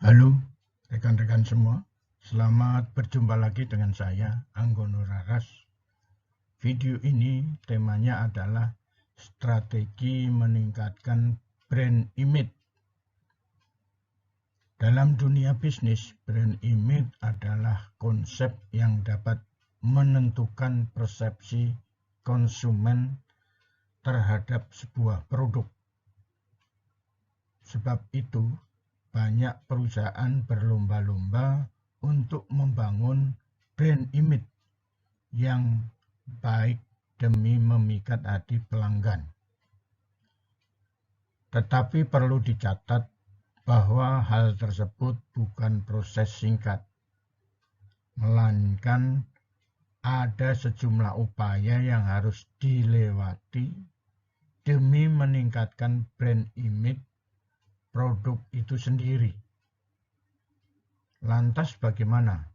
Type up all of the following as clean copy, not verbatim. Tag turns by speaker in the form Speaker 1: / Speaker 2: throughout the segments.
Speaker 1: Halo rekan-rekan semua, selamat berjumpa lagi dengan saya, Anggono Raras. Video ini temanya adalah strategi meningkatkan brand image. Dalam dunia bisnis, brand image adalah konsep yang dapat menentukan persepsi konsumen terhadap sebuah produk. Sebab itu, banyak perusahaan berlomba-lomba untuk membangun brand image yang baik demi memikat hati pelanggan. Tetapi perlu dicatat bahwa hal tersebut bukan proses singkat, melainkan ada sejumlah upaya yang harus dilewati demi meningkatkan brand image produk itu sendiri. Lantas bagaimana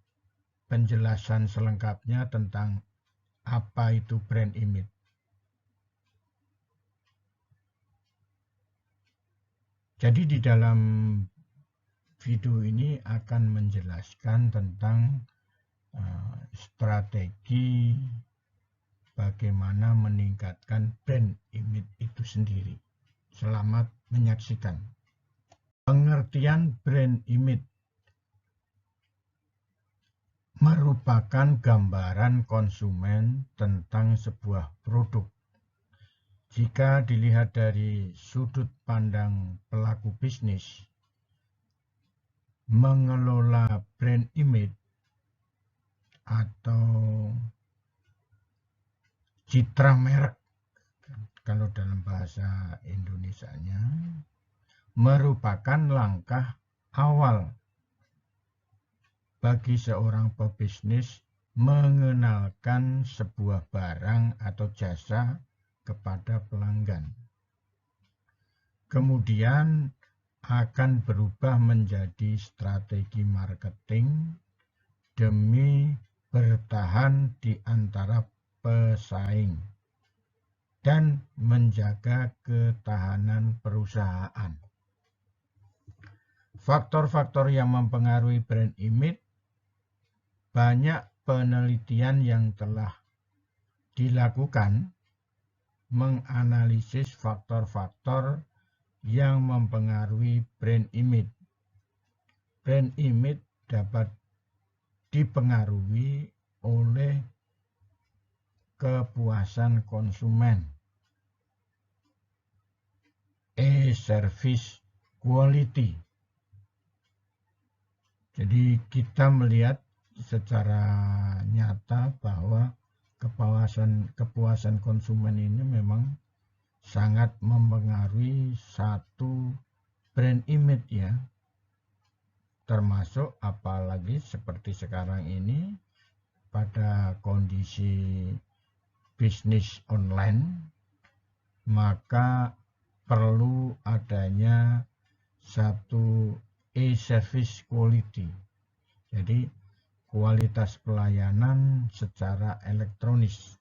Speaker 1: penjelasan selengkapnya tentang apa itu brand image? Jadi di dalam video ini akan menjelaskan tentang strategi bagaimana meningkatkan brand image itu sendiri. Selamat menyaksikan. Pengertian brand image merupakan gambaran konsumen tentang sebuah produk. Jika dilihat dari sudut pandang pelaku bisnis, mengelola brand image atau citra merek, kalau dalam bahasa Indonesianya, merupakan langkah awal bagi seorang pebisnis mengenalkan sebuah barang atau jasa kepada pelanggan. Kemudian akan berubah menjadi strategi marketing demi bertahan di antara pesaing dan menjaga ketahanan perusahaan. Faktor-faktor yang mempengaruhi brand image, banyak penelitian yang telah dilakukan menganalisis faktor-faktor yang mempengaruhi brand image. Brand image dapat dipengaruhi oleh kepuasan konsumen, service quality. Jadi kita melihat secara nyata bahwa kepuasan konsumen ini memang sangat mempengaruhi satu brand image ya. Termasuk apalagi seperti sekarang ini pada kondisi bisnis online, maka perlu adanya satu service quality. Jadi kualitas pelayanan secara elektronis.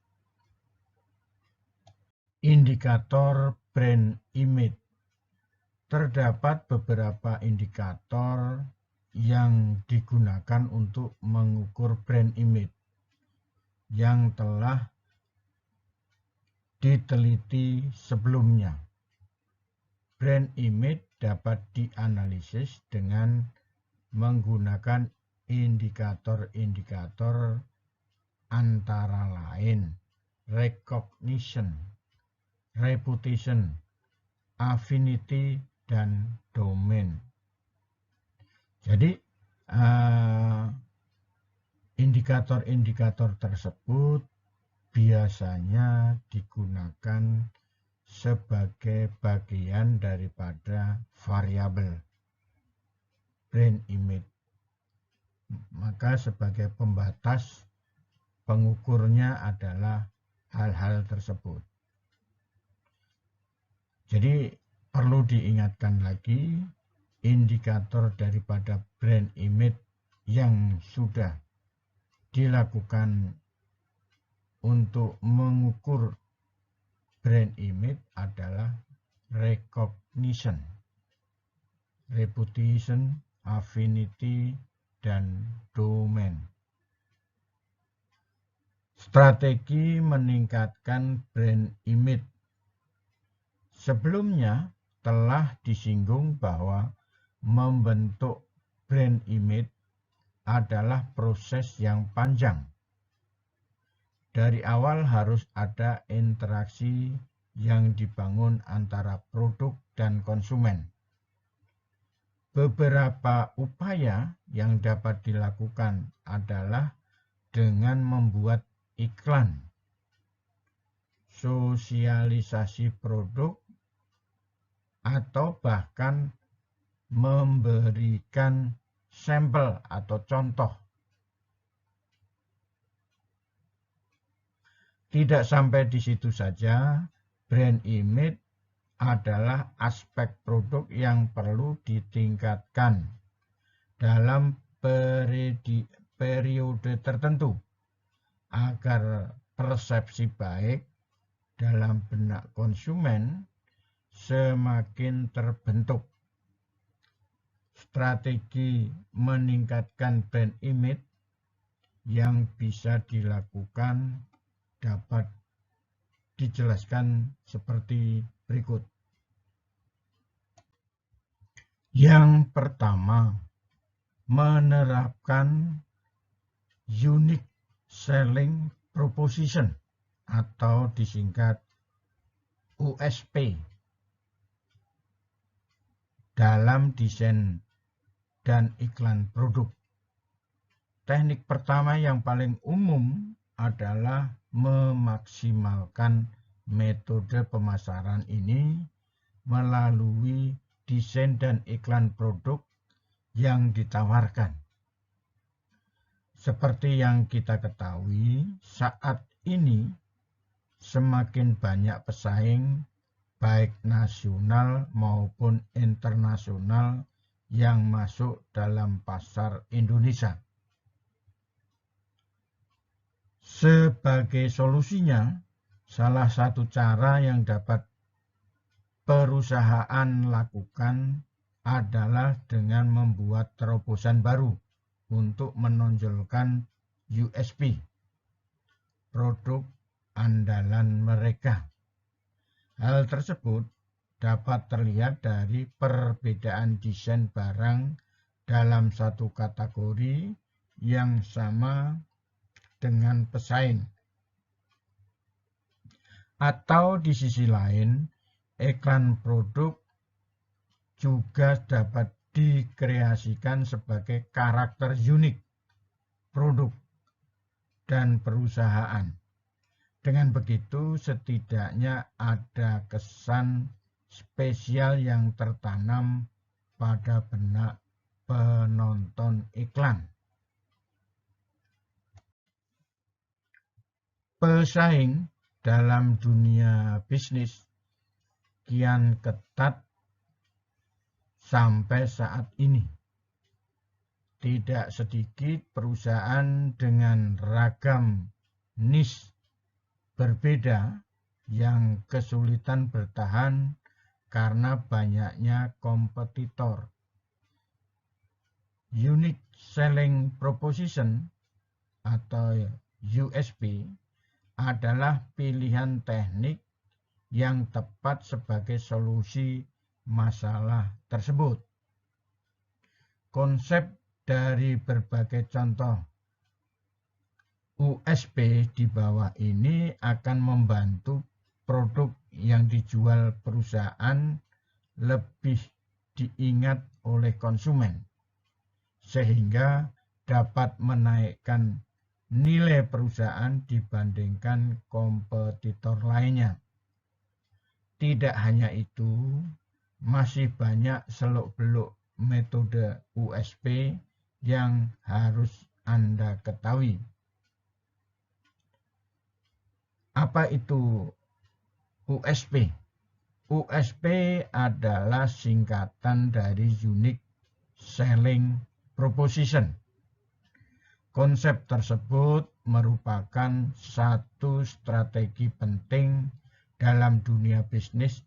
Speaker 1: Indikator brand image. Terdapat beberapa indikator yang digunakan untuk mengukur brand image yang telah diteliti sebelumnya. Brand image dapat dianalisis dengan menggunakan indikator-indikator antara lain recognition, reputation, affinity, dan domain. Jadi indikator-indikator tersebut biasanya digunakan sebagai bagian daripada variabel brand image. Maka sebagai pembatas pengukurnya adalah hal-hal tersebut. Jadi perlu diingatkan lagi, indikator daripada brand image yang sudah dilakukan untuk mengukur brand image adalah recognition, reputation, affinity, dan domain. Strategi meningkatkan brand image. Sebelumnya telah disinggung bahwa membentuk brand image adalah proses yang panjang. Dari awal harus ada interaksi yang dibangun antara produk dan konsumen. Beberapa upaya yang dapat dilakukan adalah dengan membuat iklan, sosialisasi produk, atau bahkan memberikan sampel atau contoh. Tidak sampai di situ saja, brand image adalah aspek produk yang perlu ditingkatkan dalam periode tertentu agar persepsi baik dalam benak konsumen semakin terbentuk. Strategi meningkatkan brand image yang bisa dilakukan dapat dijelaskan seperti berikut. Yang pertama, menerapkan unique selling proposition atau disingkat USP dalam desain dan iklan produk. Teknik pertama yang paling umum adalah memaksimalkan metode pemasaran ini melalui desain dan iklan produk yang ditawarkan. Seperti yang kita ketahui, saat ini semakin banyak pesaing baik nasional maupun internasional yang masuk dalam pasar Indonesia. Sebagai solusinya, salah satu cara yang dapat perusahaan lakukan adalah dengan membuat terobosan baru untuk menonjolkan USP, produk andalan mereka. Hal tersebut dapat terlihat dari perbedaan desain barang dalam satu kategori yang sama dengan pesaing. Atau di sisi lain, iklan produk juga dapat dikreasikan sebagai karakter unik produk dan perusahaan. Dengan begitu, setidaknya ada kesan spesial yang tertanam pada benak penonton iklan. Pesaing dalam dunia bisnis kian ketat sampai saat ini. Tidak sedikit perusahaan dengan ragam niche berbeda yang kesulitan bertahan karena banyaknya kompetitor. Unique Selling Proposition atau USP adalah pilihan teknik yang tepat sebagai solusi masalah tersebut. Konsep dari berbagai contoh USP di bawah ini akan membantu produk yang dijual perusahaan lebih diingat oleh konsumen, sehingga dapat menaikkan nilai perusahaan dibandingkan kompetitor lainnya. Tidak hanya itu, masih banyak seluk-beluk metode USP yang harus Anda ketahui. Apa itu USP? USP adalah singkatan dari Unique Selling Proposition. Konsep tersebut merupakan satu strategi penting dalam dunia bisnis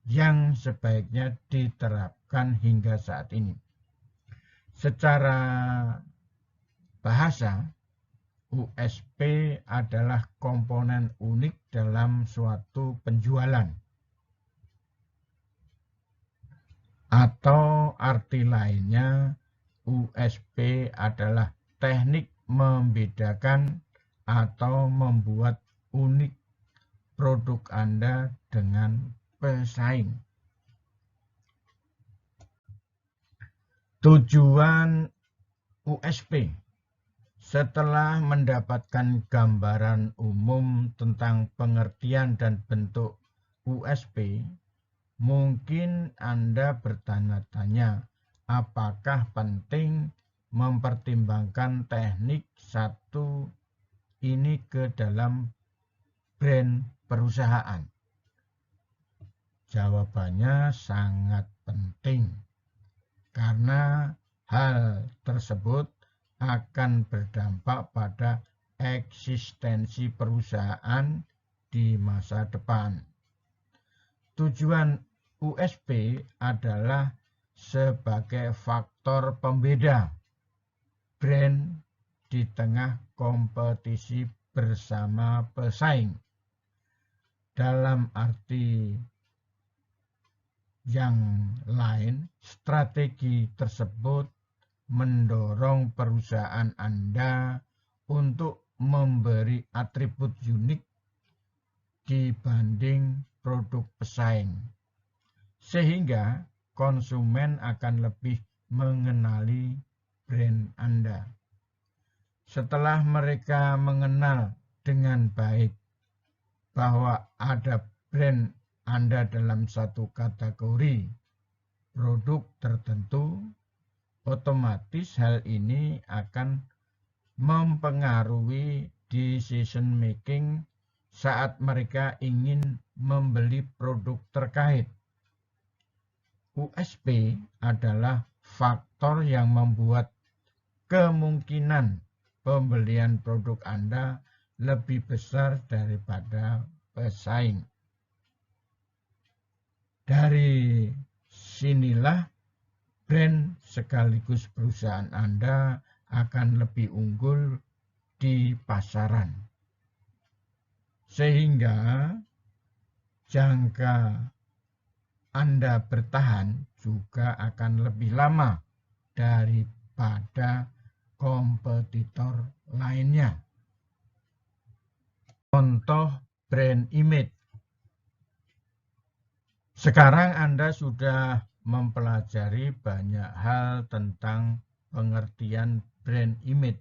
Speaker 1: yang sebaiknya diterapkan hingga saat ini. Secara bahasa, USP adalah komponen unik dalam suatu penjualan. Atau arti lainnya, USP adalah teknik membedakan atau membuat unik produk Anda dengan pesaing. Tujuan USP. Setelah mendapatkan gambaran umum tentang pengertian dan bentuk USP, mungkin Anda bertanya-tanya, apakah penting mempertimbangkan teknik satu ini ke dalam brand perusahaan? Jawabannya sangat penting, karena hal tersebut akan berdampak pada eksistensi perusahaan di masa depan. Tujuan USP adalah sebagai faktor pembeda brand di tengah kompetisi bersama pesaing. Dalam arti yang lain, strategi tersebut mendorong perusahaan Anda untuk memberi atribut unik dibanding produk pesaing, sehingga konsumen akan lebih mengenali brand Anda. Setelah mereka mengenal dengan baik bahwa ada brand Anda dalam satu kategori produk tertentu, otomatis hal ini akan mempengaruhi decision making saat mereka ingin membeli produk terkait. USP adalah faktor yang membuat kemungkinan pembelian produk Anda lebih besar daripada pesaing. Dari sinilah brand sekaligus perusahaan Anda akan lebih unggul di pasaran, sehingga jangka Anda bertahan juga akan lebih lama daripada kompetitor lainnya. Contoh brand image. Sekarang Anda sudah mempelajari banyak hal tentang pengertian brand image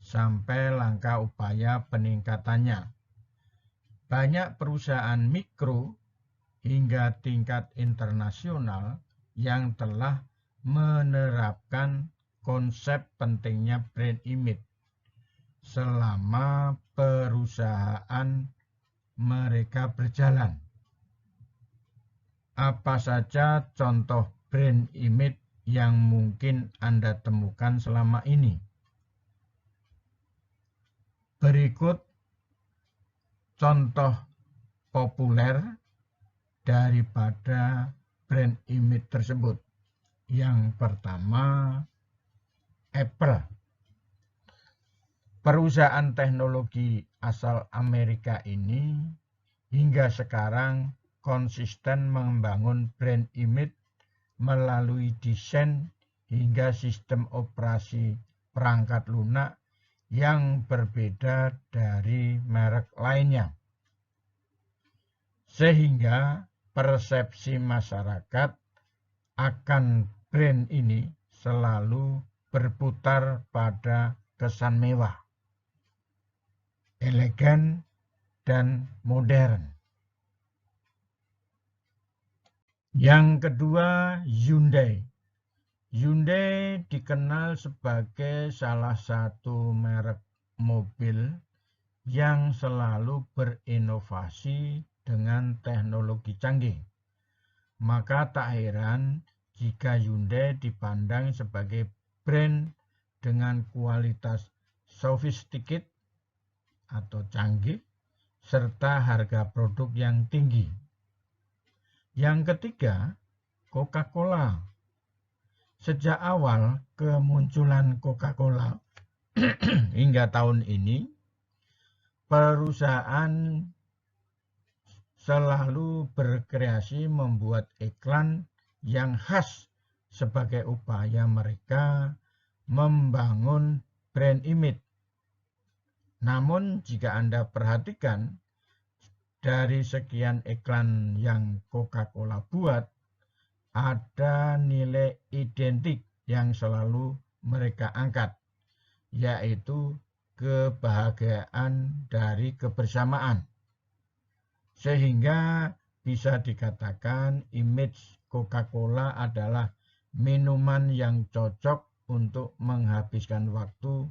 Speaker 1: sampai langkah upaya peningkatannya. Banyak perusahaan mikro hingga tingkat internasional yang telah menerapkan konsep pentingnya brand image selama perusahaan mereka berjalan. Apa saja contoh brand image yang mungkin Anda temukan selama ini? Berikut contoh populer daripada brand image tersebut. Yang pertama, Apple. Perusahaan teknologi asal Amerika ini hingga sekarang konsisten membangun brand image melalui desain hingga sistem operasi perangkat lunak yang berbeda dari merek lainnya, sehingga persepsi masyarakat akan brand ini selalu berputar pada kesan mewah, elegan, dan modern. Yang kedua, Hyundai. Hyundai dikenal sebagai salah satu merek mobil yang selalu berinovasi dengan teknologi canggih. Maka tak heran jika Hyundai dipandang sebagai brand dengan kualitas sophisticated atau canggih serta harga produk yang tinggi. Yang ketiga, Coca-Cola. Sejak awal kemunculan Coca-Cola hingga tahun ini, perusahaan selalu berkreasi membuat iklan yang khas sebagai upaya mereka membangun brand image. Namun jika Anda perhatikan, dari sekian iklan yang Coca-Cola buat, ada nilai identik yang selalu mereka angkat, yaitu kebahagiaan dari kebersamaan. Sehingga bisa dikatakan image Coca-Cola adalah minuman yang cocok untuk menghabiskan waktu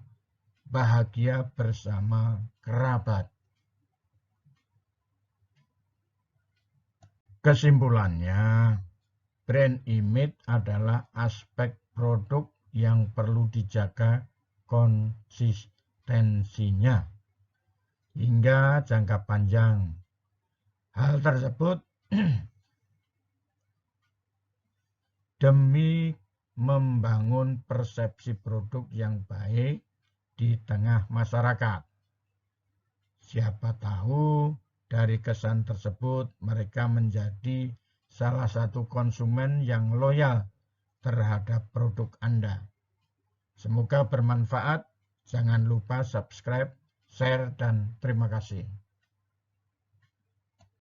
Speaker 1: bahagia bersama kerabat. Kesimpulannya, brand image adalah aspek produk yang perlu dijaga konsistensinya hingga jangka panjang. Hal tersebut demi membangun persepsi produk yang baik di tengah masyarakat. Siapa tahu dari kesan tersebut mereka menjadi salah satu konsumen yang loyal terhadap produk Anda. Semoga bermanfaat. Jangan lupa subscribe, share, dan terima kasih.